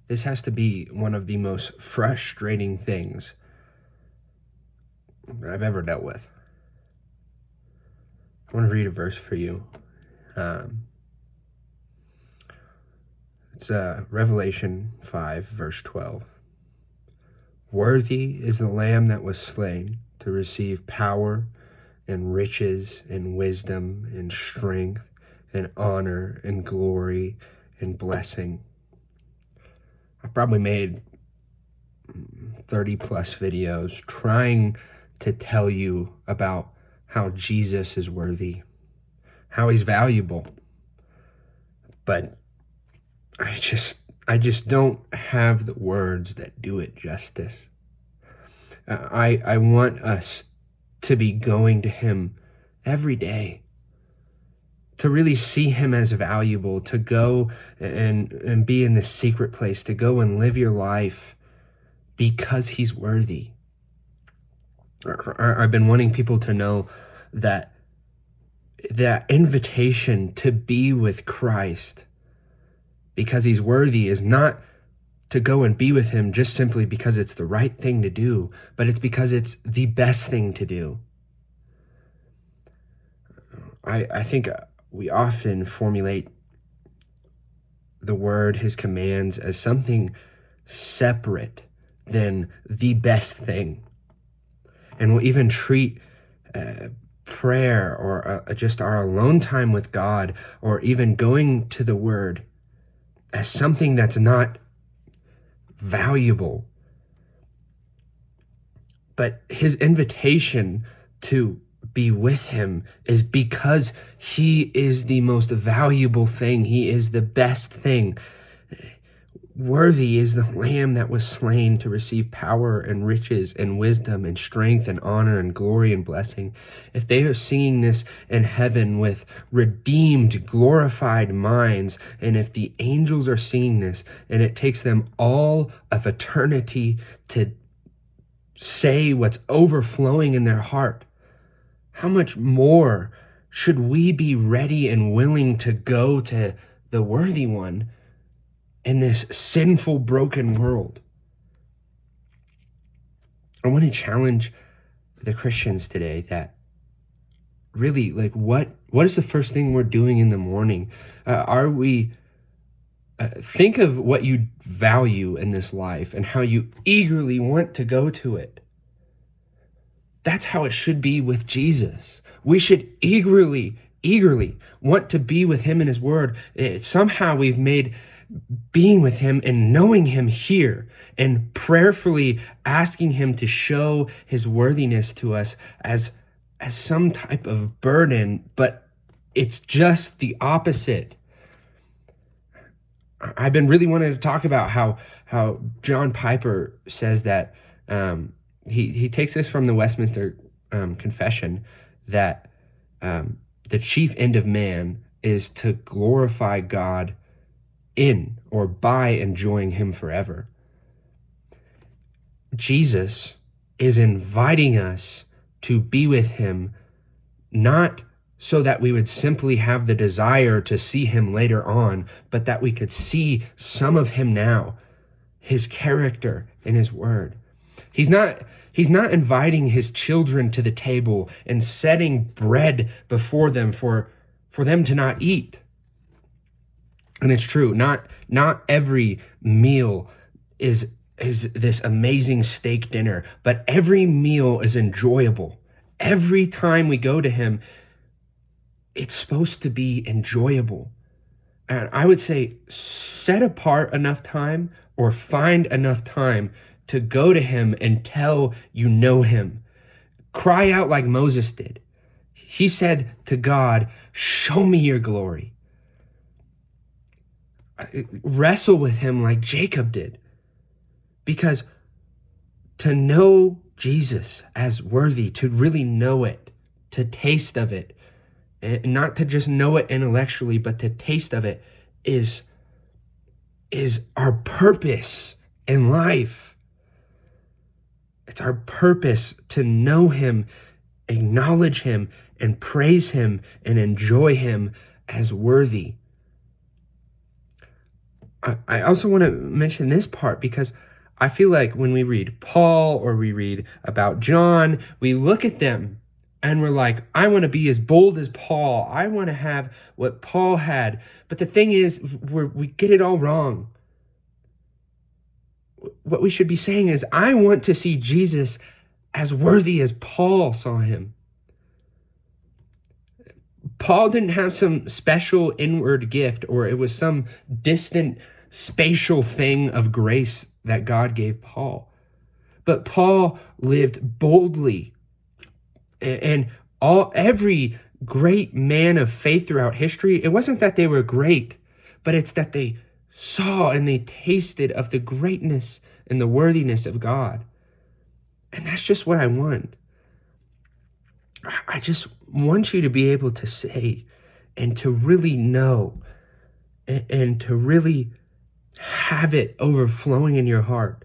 This has to be one of the most frustrating things I've ever dealt with. I want to read a verse for you. It's Revelation 5, verse 12. Worthy is the Lamb that was slain to receive power and riches and wisdom and strength and honor and glory and blessing. I probably made 30 plus videos trying to tell you about how Jesus is worthy, how he's valuable. But I just don't have the words that do it justice. I want us to be going to him every day, to really see him as valuable, to go and be in this secret place, to go and live your life because he's worthy. I've been wanting people to know that invitation to be with Christ because he's worthy is not to go and be with him just simply because it's the right thing to do, but it's because it's the best thing to do. I think we often formulate the word, his commands, as something separate than the best thing. And we'll even treat prayer or just our alone time with God, or even going to the word, as something that's not valuable. But his invitation to be with him is because he is the most valuable thing. He is the best thing. Worthy is the Lamb that was slain to receive power and riches and wisdom and strength and honor and glory and blessing. If they are seeing this in heaven with redeemed, glorified minds, and if the angels are seeing this and it takes them all of eternity to say what's overflowing in their heart, how much more should we be ready and willing to go to the worthy one in this sinful, broken world? I want to challenge the Christians today that really, what is the first thing we're doing in the morning? Think of what you value in this life and how you eagerly want to go to it. That's how it should be with Jesus. We should eagerly want to be with him in his word. Somehow we've made being with him and knowing him here and prayerfully asking him to show his worthiness to us as some type of burden, but it's just the opposite. I've been really wanting to talk about how John Piper says that he takes this from the Westminster Confession, that the chief end of man is to glorify God in or by enjoying him forever. Jesus is inviting us to be with him, not so that we would simply have the desire to see him later on, but that we could see some of him now, his character and his word. He's not inviting his children to the table and setting bread before them for them to not eat. And it's true, not every meal is this amazing steak dinner, but every meal is enjoyable. Every time we go to him, it's supposed to be enjoyable. And I would say set apart enough time or find enough time to go to him until you know him. Cry out like Moses did. He said to God, "Show me your glory." Wrestle with him like Jacob did. Because to know Jesus as worthy, to really know it, to taste of it, and not to just know it intellectually, but to taste of it is our purpose in life. It's our purpose to know him, acknowledge him, and praise him and enjoy him as worthy. I also want to mention this part because I feel like when we read Paul or we read about John, we look at them and we're like, I want to be as bold as Paul. I want to have what Paul had. But the thing is, we get it all wrong. What we should be saying is, I want to see Jesus as worthy as Paul saw him. Paul didn't have some special inward gift, or it was some distant spatial thing of grace that God gave Paul. But Paul lived boldly. And every great man of faith throughout history, it wasn't that they were great, but it's that they saw and they tasted of the greatness and the worthiness of God. And that's just what I want. I just want you to be able to say and to really know and to really have it overflowing in your heart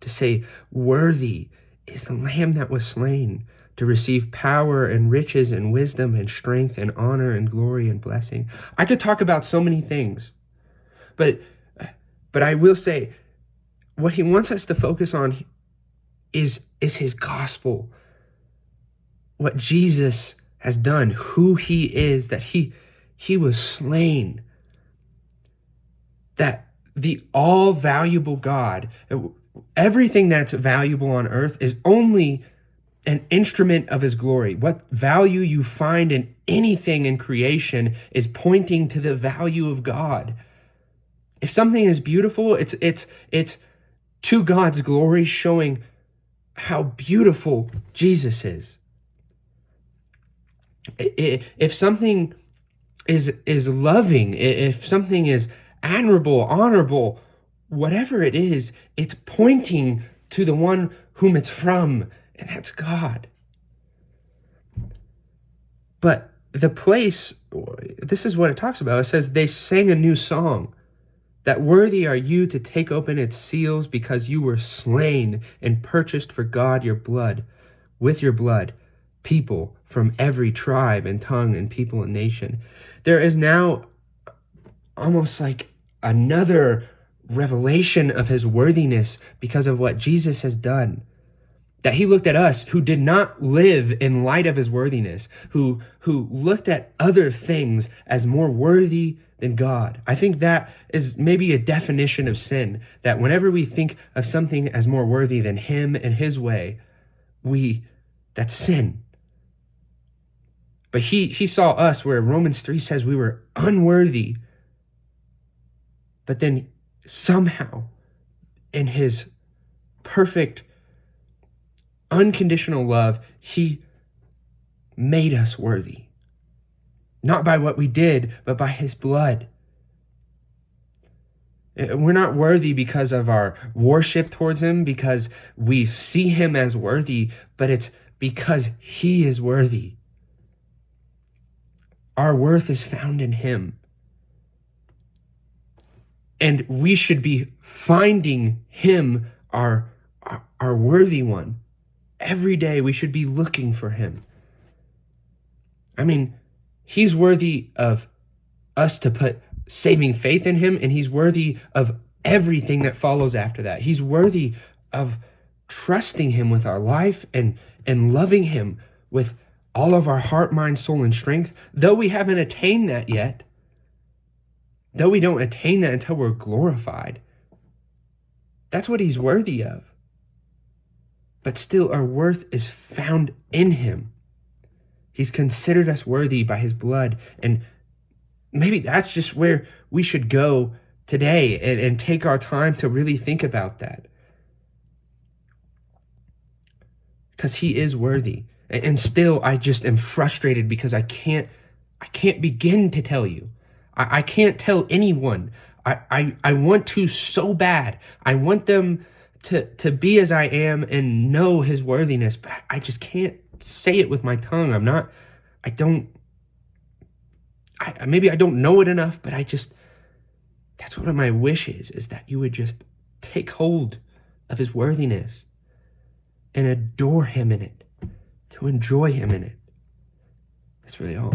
to say, worthy is the Lamb that was slain to receive power and riches and wisdom and strength and honor and glory and blessing. I could talk about so many things, but I will say what he wants us to focus on is his gospel, what Jesus has done, who he is, that he was slain, that the all valuable God, everything that's valuable on earth is only an instrument of his glory. What value you find in anything in creation is pointing to the value of God. If something is beautiful, it's to God's glory, showing how beautiful Jesus is. If something is loving, if something is admirable, honorable, whatever it is, it's pointing to the one whom it's from, and that's God. But the place, this is what it talks about. It says, they sang a new song, that worthy are you to take open its seals, because you were slain and purchased for God with your blood, people from every tribe and tongue and people and nation. There is now almost like another revelation of his worthiness because of what Jesus has done. That he looked at us who did not live in light of his worthiness, who looked at other things as more worthy than God. I think that is maybe a definition of sin, that whenever we think of something as more worthy than him and his way, that's sin. But he saw us where Romans 3 says we were unworthy. But then somehow in his perfect, unconditional love, he made us worthy. Not by what we did, but by his blood. We're not worthy because of our worship towards him, because we see him as worthy, but it's because he is worthy. Our worth is found in him. And we should be finding him, our worthy one. Every day we should be looking for him. I mean, he's worthy of us to put saving faith in him, and he's worthy of everything that follows after that. He's worthy of trusting him with our life and loving him with all of our heart, mind, soul, and strength. Though we haven't attained that yet, though we don't attain that until we're glorified, that's what he's worthy of. But still, our worth is found in him. He's considered us worthy by his blood. And maybe that's just where we should go today and take our time to really think about that. Because he is worthy. And still, I just am frustrated because I can't begin to tell you. I can't tell anyone. I want to so bad. I want them to be as I am and know his worthiness, but I just can't say it with my tongue. Maybe I don't know it enough, but that's one of my wishes, is that you would just take hold of his worthiness and adore him in it, to enjoy him in it. That's really all.